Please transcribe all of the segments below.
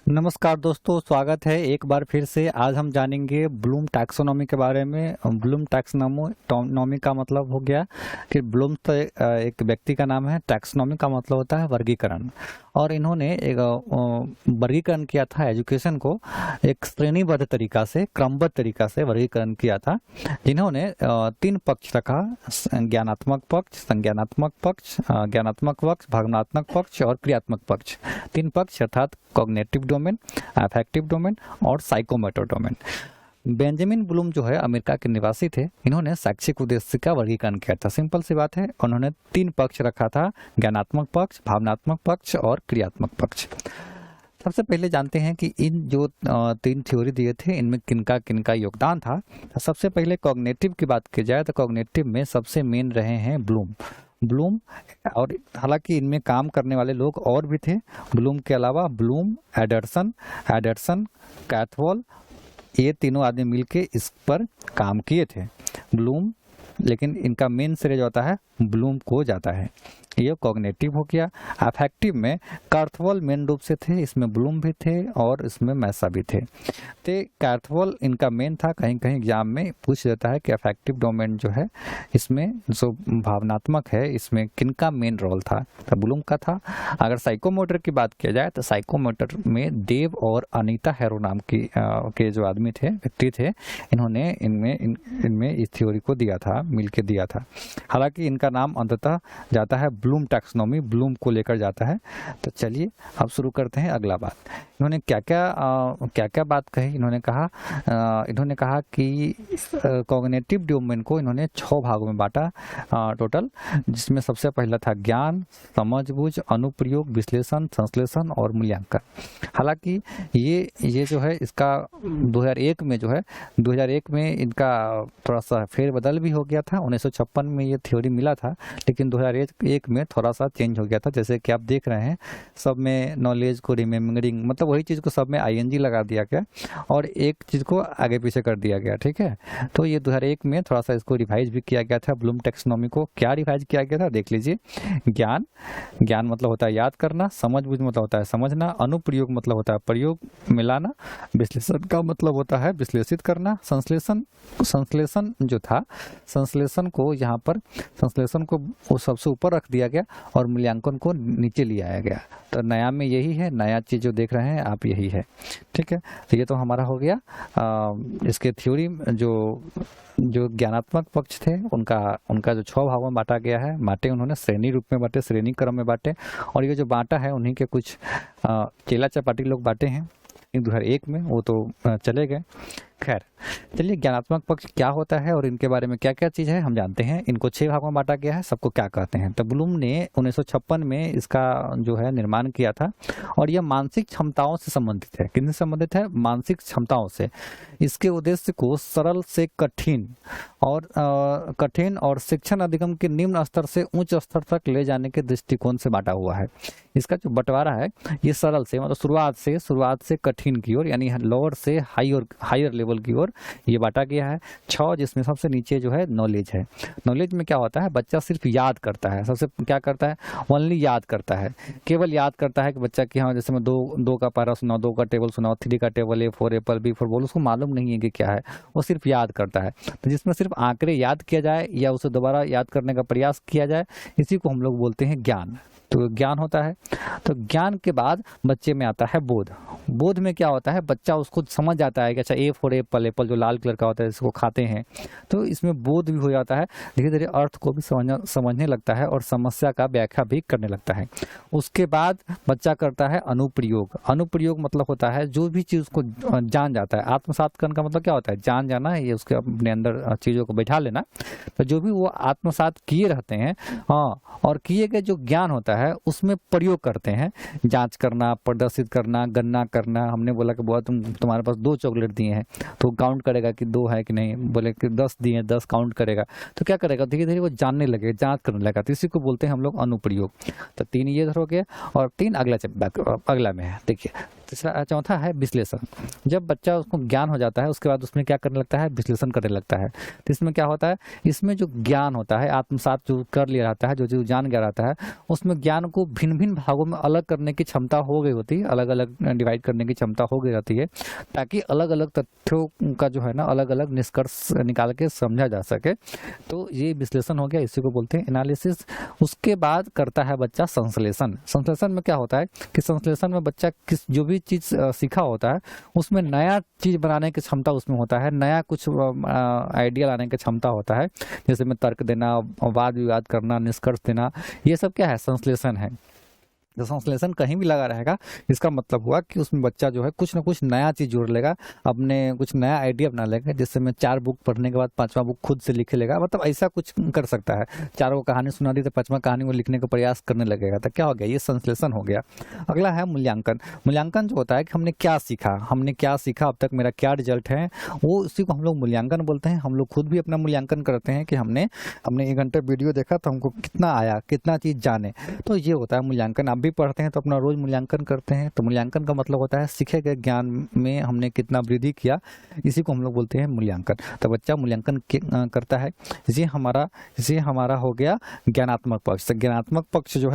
नमस्कार दोस्तों, स्वागत है एक बार फिर से। आज हम जानेंगे ब्लूम टैक्सोनॉमी के बारे में। ब्लूम टैक्सोनॉमी का मतलब हो गया कि ब्लूम तो एक व्यक्ति का नाम है, टैक्सोनॉमी का मतलब होता है वर्गीकरण। और इन्होंने एक वर्गीकरण किया था एजुकेशन को एक श्रेणीबद्ध तरीका से, क्रमबद्ध तरीका से वर्गीकरण किया था, जिन्होंने 3 पक्ष रखा: ज्ञानात्मक पक्ष, संज्ञानात्मक पक्ष, ज्ञानात्मक पक्ष, भावनात्मक पक्ष और क्रियात्मक पक्ष। 3 पक्ष अर्थात कॉग्निटिव डोमेन, अफेक्टिव डोमेन और साइकोमोटर डोमेन। बेंजामिन ब्लूम जो है अमेरिका के निवासी थे। इन्होंने शैक्षिक उद्देश्य का वर्गीकरण किया था। सिंपल सी बात है, उन्होंने 3 पक्ष रखा था: ज्ञानात्मक पक्ष, भावनात्मक पक्ष और क्रियात्मक पक्ष। सबसे पहले जानते हैं कि इन जो 3 थ्योरी दिए थे, इनमें किनका किनका योगदान था। सबसे पहले कॉग्निटिव की बात की जाए तो कॉग्निटिव में सबसे मेन रहे हैं ब्लूम। और हालांकि इनमें काम करने वाले लोग और भी थे ब्लूम के अलावा। ब्लूम, एडरसन, कैथवॉल, ये तीनों आदमी मिलके इस पर काम किए थे। ब्लूम, लेकिन इनका मेन श्रेय जो होता है ब्लूम को जाता है। ये कॉग्निटिव हो गया। अफेक्टिव में कैथवॉल मेन रूप से थे, इसमें ब्लूम भी थे और इसमें मैसा भी थे। तो कैथवॉल इनका मेन था। कहीं कहीं एग्जाम में पूछ देता है कि अफेक्टिव डोमेन जो है, इसमें जो भावनात्मक है, इसमें किनका मेन रोल था, तो ब्लूम का था। अगर साइकोमोटर की बात किया जाए तो साइकोमोटर में देव और अनीता हैरो नाम के जो आदमी थे, व्यक्ति थे, इन्होंने इनमें इस थ्योरी को दिया था, मिलके दिया था। हालांकि इनका नाम अंततः जाता है ब्लूम टैक्सोनॉमी, ब्लूम को लेकर जाता है। तो चलिए अब शुरू करते हैं अगला बात। इन्होंने क्या क्या बात कही। इन्होंने कहा कि कॉग्निटिव डोमेन को इन्होंने 6 भागों में बांटा टोटल, जिसमें सबसे पहला था ज्ञान, समझबूझ, अनुप्रयोग, विश्लेषण, संश्लेषण और मूल्यांकन। हालांकि ये जो है इसका 2001 में इनका थोड़ा सा फेरबदल भी हो गया था। 1956 में ये थ्योरी मिला था, लेकिन 2001 में थोड़ा सा चेंज हो गया था। जैसे कि आप देख रहे हैं, सब में नॉलेज को रिमेम्बरिंग, मतलब वही चीज़ को सब में ING लगा दिया गया और एक चीज़ को आगे पीछे कर दिया गया। ठीक है, तो ये 2001 में थोड़ा सा इसको रिवाइज भी किया गया था। ब्लूम टैक्सोनॉमी को क्या रिवाइज किया गया था, देख लीजिए। ज्ञान मतलब होता है याद करना, समझबूझ मतलब होता है समझना, अनुप्रयोग मतलब होता है प्रयोग मिलाना, विश्लेषण का मतलब होता है विश्लेषित करना, संश्लेषण जो था, संश्लेषण को यहाँ पर वो सबसे ऊपर रख दिया गया और मूल्यांकन को नीचे ले आया गया। तो नया में यही है, नया चीज जो देख रहे हैं आप, यही है। ठीक है, तो ये तो हमारा हो गया। इसके थ्योरी जो ज्ञानात्मक पक्ष थे, उनका जो 6 भागों में बांटा गया है, उन्होंने श्रेणी रूप में बांटे, श्रेणी क्रम में बांटे। और ये जो बांटा है उन्हीं के कुछ चेला चपाटी लोग बांटे हैं 2001 में, वो तो चले गए। खैर, चलिए ज्ञानात्मक पक्ष क्या होता है और इनके बारे में क्या क्या चीज है हम जानते हैं। इनको 6 भागों में बांटा गया है, सबको क्या कहते हैं। तो ब्लूम ने 1956 में इसका जो है निर्माण किया था और यह मानसिक क्षमताओं से संबंधित है। किनसे संबंधित है? मानसिक क्षमताओं से। इसके उद्देश्य को सरल से कठिन और शिक्षण अधिगम के निम्न स्तर से उच्च स्तर तक ले जाने के दृष्टिकोण से बांटा हुआ है। इसका जो बंटवारा है, ये सरल से मतलब शुरुआत से कठिन की ओर, यानी लोअर से हायर लेवल की ओर ये बांटा गया है। 6, जिसमें सबसे नीचे जो है नॉलेज है। नॉलेज में क्या होता है, बच्चा सिर्फ याद करता है। सबसे क्या करता है, ओनली याद करता है, केवल याद करता है कि बच्चा की, हाँ जैसे मैं 2 का पैरा सुनाओ, 2 का टेबल सुनाओ, 3 का table, A4 Apple, B4 ball, उसको मालूम नहीं है कि क्या है, वो सिर्फ याद करता है। तो जिसमें सिर्फ आंकड़े याद किया जाए या उसे दोबारा याद करने का प्रयास किया जाए, इसी को हम लोग बोलते हैं ज्ञान। तो ज्ञान होता है। तो ज्ञान के बाद बच्चे में आता है बोध में क्या होता है, बच्चा उसको समझ जाता है कि अच्छा A4 एप्पल जो लाल कलर का होता है इसको खाते हैं, तो इसमें बोध भी हो जाता है। धीरे धीरे अर्थ को भी समझने लगता है और समस्या का व्याख्या भी करने लगता है। उसके बाद बच्चा करता है अनुप्रयोग मतलब होता है जो भी चीज को जान जाता है। आत्मसात करने का मतलब क्या होता है, जान जाना, ये उसके अपने अंदर चीजों को बैठा लेना। तो जो भी वो आत्मसात किए रहते हैं, हाँ, और किए गए जो ज्ञान होता है उसमें प्रयोग करते हैं। जांच करना, प्रदर्शित करना, गणना करना। हमने बोला कि बुआ तुम्हारे पास 2 चॉकलेट दिए हैं, तो काउंट करेगा कि 2 है कि नहीं। बोले कि 10 दिए, 10 काउंट करेगा। तो क्या करेगा, धीरे धीरे वो जानने लगेगा, जांच करने लगेगा। तो इसी को बोलते हैं हम लोग अनुप्रयोग। तो 3 ये हो गया और 3 अगला में है। देखिए, चौथा है विश्लेषण। जब बच्चा उसको ज्ञान हो जाता है उसके बाद उसमें क्या करने लगता है, विश्लेषण करने लगता है। तो इसमें क्या होता है, इसमें जो ज्ञान होता है आत्मसात जो कर लिया रहता है, जो जान गया रहता है, उसमें ज्ञान को भिन्न भिन्न भागों में अलग करने की क्षमता हो गई होती है, अलग अलग डिवाइड करने की क्षमता हो गई रहती है, ताकि अलग अलग तथ्यों का जो है ना अलग अलग निष्कर्ष निकाल के समझा जा सके। तो ये विश्लेषण हो गया, इसी को बोलते हैं एनालिसिस। उसके बाद करता है बच्चा संश्लेषण। संश्लेषण में क्या होता है कि संश्लेषण में बच्चा जो भी चीज सीखा होता है उसमें नया चीज बनाने की क्षमता उसमें होता है, नया कुछ आइडिया लाने की क्षमता होता है, जैसे में तर्क देना, वाद विवाद करना, निष्कर्ष देना, ये सब क्या है, संश्लेषण है। जो संश्लेषण कहीं भी लगा रहेगा इसका मतलब हुआ कि उसमें बच्चा जो है कुछ ना कुछ नया चीज जोड़ लेगा, अपने कुछ नया आइडिया बना लेगा, जिससे मैं 4 बुक पढ़ने के बाद 5वां बुक खुद से लिखे लेगा, मतलब ऐसा कुछ कर सकता है। 4 को कहानी सुना दी तो 5वां कहानी को लिखने का प्रयास करने लगेगा, तो क्या हो गया, ये संश्लेषण हो गया। अगला है मूल्यांकन। मूल्यांकन जो होता है कि हमने क्या सीखा, अब तक मेरा क्या रिजल्ट है, वो उसी को हम लोग मूल्यांकन बोलते हैं। हम लोग खुद भी अपना मूल्यांकन करते हैं कि हमने 1 घंटे वीडियो देखा तो हमको कितना आया, कितना चीज जाने, तो ये होता है मूल्यांकन। आप भी पढ़ते हैं तो अपना रोज मूल्यांकन करते हैं, तो मूल्यांकन का मतलब होता है सीखे गए ज्ञान में हमने कितना वृद्धि किया, इसी को हम लोग बोलते हैं मूल्यांकन। तो बच्चा मूल्यांकन करता है। ये हमारा हो गया ज्ञानात्मक पक्ष। ज्ञानात्मक पक्ष जो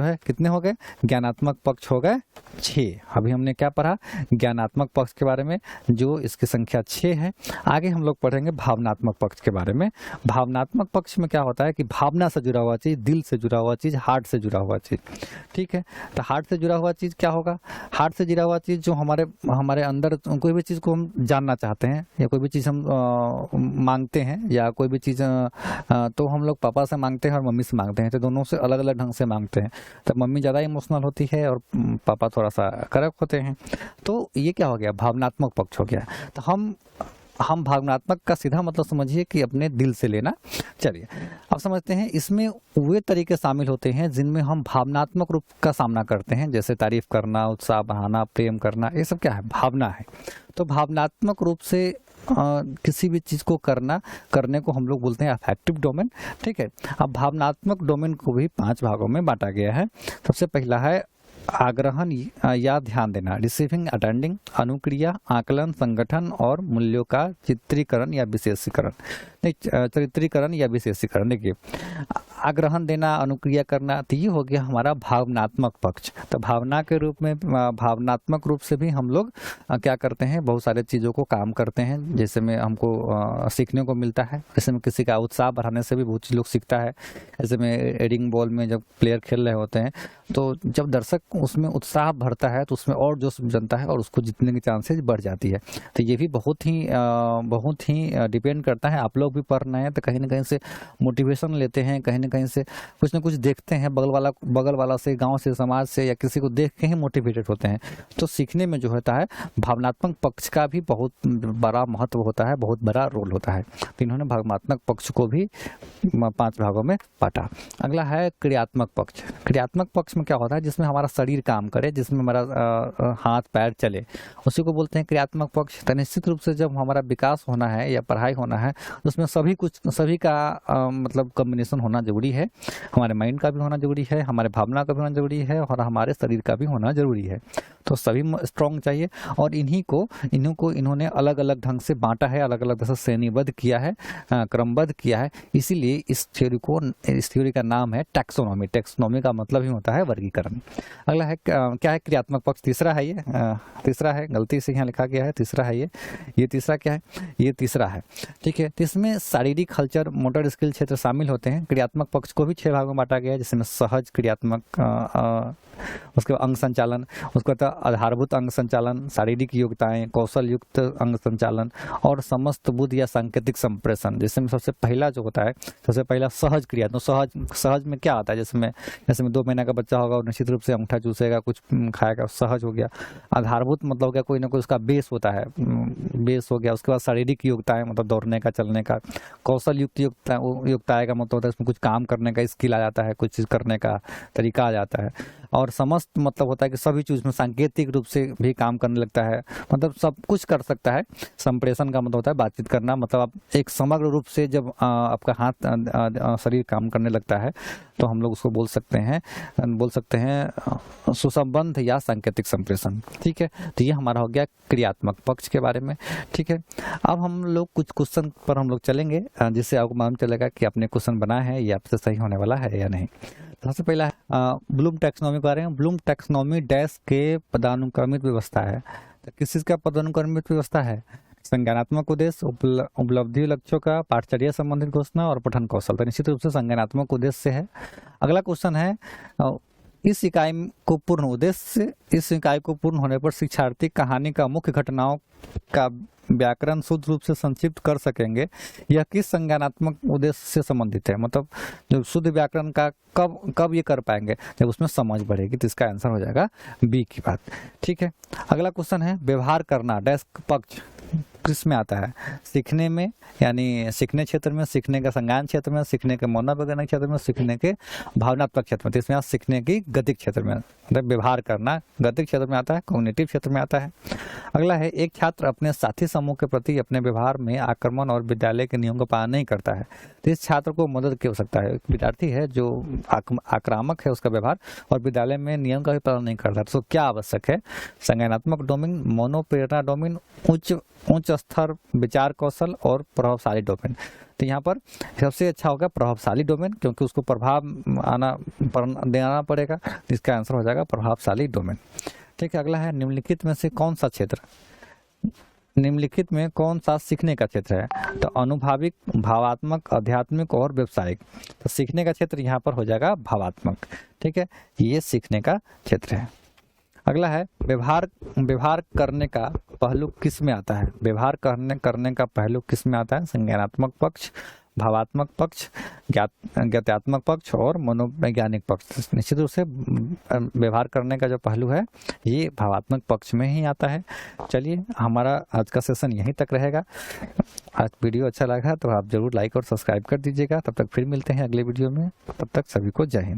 है कितने हो गए, ज्ञानात्मक पक्ष हो गए 6। अभी हमने क्या पढ़ा, ज्ञानात्मक पक्ष के बारे में, जो इसकी संख्या 6 है। आगे हम लोग पढ़ेंगे भावनात्मक पक्ष के बारे में। भावनात्मक पक्ष में क्या होता है कि भावना से जुड़ा हुआ चीज, दिल से जुड़ा हुआ चीज, हार्ट से जुड़ा हुआ चीज, ठीक है। तो हार्ट से जुड़ा हुआ चीज क्या होगा, हार्ट से जुड़ा हुआ चीज जो हमारे अंदर कोई भी चीज को हम जानना चाहते हैं, या कोई भी चीज हम मांगते हैं, या कोई भी चीज तो हम लोग पापा से मांगते हैं और मम्मी से मांगते हैं, तो दोनों से अलग अलग ढंग से मांगते हैं। तो मम्मी ज्यादा इमोशनल होती है और पापा थोड़ा सा कड़क होते हैं। तो ये क्या हो गया, भावनात्मक पक्ष हो गया। तो हम भावनात्मक का सीधा मतलब समझिए कि अपने दिल से लेना। चलिए अब समझते हैं, इसमें वे तरीके शामिल होते हैं जिनमें हम भावनात्मक रूप का सामना करते हैं, जैसे तारीफ करना, उत्साह बढ़ाना, प्रेम करना, ये सब क्या है, भावना है। तो भावनात्मक रूप से किसी भी चीज को करने को हम लोग बोलते हैं अफेक्टिव डोमेन, ठीक है। अब भावनात्मक डोमेन को भी 5 भागों में बांटा गया है। सबसे पहला है आग्रहण या ध्यान देना, रिसीविंग, अटेंडिंग, अनुक्रिया, आकलन, संगठन और मूल्यों का चित्रीकरण या विशेषीकरण। देखिए, आग्रहण देना, अनुक्रिया करना, तो ये हो गया हमारा भावनात्मक पक्ष। तो भावना के रूप में, भावनात्मक रूप से भी हम लोग क्या करते हैं, बहुत सारे चीजों को काम करते हैं, जैसे में हमको सीखने को मिलता है। जैसे में किसी का उत्साह बढ़ाने से भी बहुत चीज लोग सीखता है। जैसे में रिंग बॉल में जब प्लेयर खेल रहे होते हैं, तो जब दर्शक उसमें उत्साह बढ़ता है तो उसमें और जोश जनता है और उसको जीतने की चांसेस बढ़ जाती है। तो ये भी बहुत ही डिपेंड करता है। आप लोग भी पढ़ रहे हैं तो कहीं ना कहीं से मोटिवेशन लेते हैं, कहीं ना कहीं से कुछ ना कुछ देखते हैं, बगल वाला से, गांव से, समाज से, या किसी को देख के ही मोटिवेटेड होते हैं। तो सीखने में जो होता है भावनात्मक पक्ष का भी बहुत बड़ा महत्व होता है, बहुत बड़ा रोल होता है। तो इन्होंने भावनात्मक पक्ष को भी 5 भागों में बांटा। अगला है क्रियात्मक पक्ष। क्रियात्मक पक्ष में क्या होता है, जिसमें हमारा शरीर काम करे, जिसमें हमारा हाथ पैर चले, उसी को बोलते हैं क्रियात्मक पक्ष। तो निश्चित रूप से जब हमारा विकास होना है या पढ़ाई होना है, उसमें सभी का मतलब कॉम्बिनेशन होना जरूरी है। हमारे माइंड का भी होना जरूरी है, हमारे भावना का भी होना जरूरी है, और हमारे शरीर का भी होना जरूरी है। तो सभी स्ट्रॉन्ग चाहिए, और इन्हीं को इन्होंने अलग अलग ढंग से बांटा है, अलग अलग ढंग से श्रेणीबद्ध किया है, क्रमबद्ध किया है। इसीलिए इस थ्योरी का नाम है टैक्सोनॉमी। टैक्सोनॉमी का मतलब ही होता है वर्गीकरण। अगला है क्या है, क्रियात्मक पक्ष। तीसरा है, गलती से यहाँ लिखा गया है, तीसरा है ये तीसरा क्या है, ये तीसरा है, ठीक है। तो इसमें शारीरिक हलचल, मोटर स्किल क्षेत्र शामिल होते हैं। क्रियात्मक पक्ष को भी 6 भागों में बांटा गया है, जिसमें सहज क्रियात्मक, उसके अंग संचालन, उसके बाद आधारभूत अंग संचालन, शारीरिक योग्यताएं, कौशल युक्त अंग संचालन, और समस्त बुद्ध या सांकेतिक संप्रेषण। जिसमें सबसे पहला जो होता है, सबसे पहला सहज क्रिया। तो सहज में क्या आता है, जैसे में 2 महीना का बच्चा होगा और निश्चित रूप से अंगूठा चूसेगा, कुछ खाएगा, सहज हो गया। आधारभूत मतलब हो गया कोई ना कोई उसका बेस होता है, बेस हो गया। उसके बाद शारीरिक योग्यताएं मतलब दौड़ने का, चलने का। कौशल युक्त योग्यताएं का मतलब होता है उसमें कुछ काम करने का स्किल आ जाता है, कुछ चीज करने का तरीका आ जाता है। और समस्त मतलब होता है कि सभी चीज में सांकेतिक रूप से भी काम करने लगता है, मतलब सब कुछ कर सकता है। संप्रेषण का मतलब होता है बातचीत करना, मतलब आप एक समग्र रूप से जब आपका हाथ शरीर काम करने लगता है तो हम लोग उसको बोल सकते हैं सुसंबंध या सांकेतिक संप्रेषण। ठीक है, तो ये हमारा हो गया क्रियात्मक पक्ष के बारे में। ठीक है, अब हम लोग कुछ क्वेश्चन पर हम लोग चलेंगे जिससे आपको मालूम चलेगा कि आपने क्वेश्चन बनाया है ये आपसे सही होने वाला है या नहीं। सबसे पहला है ब्लूम टैक्सोनॉमी के बारे में। ब्लूम टैक्सोनॉमी डैश के पदानुक्रमित व्यवस्था है। तो किस चीज का पदानुक्रमित व्यवस्था है? संज्ञानात्मक उद्देश्य, उपलब्धि लक्ष्यों का, पाठचर्या संबंधित घोषणा और पठन कौशल। तो निश्चित रूप से संज्ञानात्मक उद्देश्य से है। अगला क्वेश्चन है इस इकाई को पूर्ण उद्देश्य, इस इकाई को पूर्ण होने पर शिक्षार्थी कहानी का मुख्य घटनाओं का व्याकरण शुद्ध रूप से संक्षिप्त कर सकेंगे। यह किस संज्ञानात्मक उद्देश्य से संबंधित है? मतलब जो शुद्ध व्याकरण का कब ये कर पाएंगे? जब उसमें समझ बढ़ेगी। तो इसका आंसर हो जाएगा बी की बात। ठीक है, अगला क्वेश्चन है व्यवहार करना डैश पक्ष किस में आता है? सीखने में, यानी सीखने क्षेत्र में, सीखने का संज्ञान क्षेत्र में, सीखने के मनोवैज्ञानिक क्षेत्र में, सीखने के भावनात्मक क्षेत्र में। तो इसमें सीखने की गतिक क्षेत्र में, मतलब व्यवहार करना गतिक क्षेत्र में आता है, कॉग्निटिव क्षेत्र में आता है। अगला है एक छात्र अपने साथी समूह के प्रति अपने व्यवहार में आक्रमण और विद्यालय के नियम का पालन नहीं करता है, तो इस छात्र को मदद की आवश्यकता है। एक विद्यार्थी है जो आक्रामक है उसका व्यवहार और विद्यालय में नियम का भी पालन नहीं करता, तो क्या आवश्यक है? संज्ञानात्मक डोमेन, मनोप्रेरणा डोमेन, उच्च स्तर विचार कौशल और प्रभावशाली डोमेन। तो यहाँ पर सबसे अच्छा होगा प्रभावशाली डोमेन, क्योंकि उसको प्रभाव देना पड़ेगा। इसका आंसर हो जाएगा प्रभावशाली डोमेन। ठीक है, अगला है निम्नलिखित में से कौन सा क्षेत्र, निम्नलिखित में कौन सा सीखने का क्षेत्र है? तो अनुभाविक, भावात्मक, आध्यात्मिक और व्यवसायिक। तो सीखने का क्षेत्र यहाँ पर हो जाएगा भावात्मक। ठीक है, ये सीखने का क्षेत्र है। अगला है व्यवहार करने का पहलू किस में आता है? व्यवहार करने का पहलू किस में आता है? संज्ञानात्मक पक्ष, भावात्मक पक्ष, ज्ञात्यात्मक पक्ष और मनोवैज्ञानिक पक्ष। निश्चित रूप से व्यवहार करने का जो पहलू है ये भावात्मक पक्ष में ही आता है। चलिए, हमारा आज का सेशन यहीं तक रहेगा। आज वीडियो अच्छा लगा तो आप जरूर लाइक और सब्सक्राइब कर दीजिएगा। तब तक फिर मिलते हैं अगले वीडियो में। तब तक सभी को जय हिंद।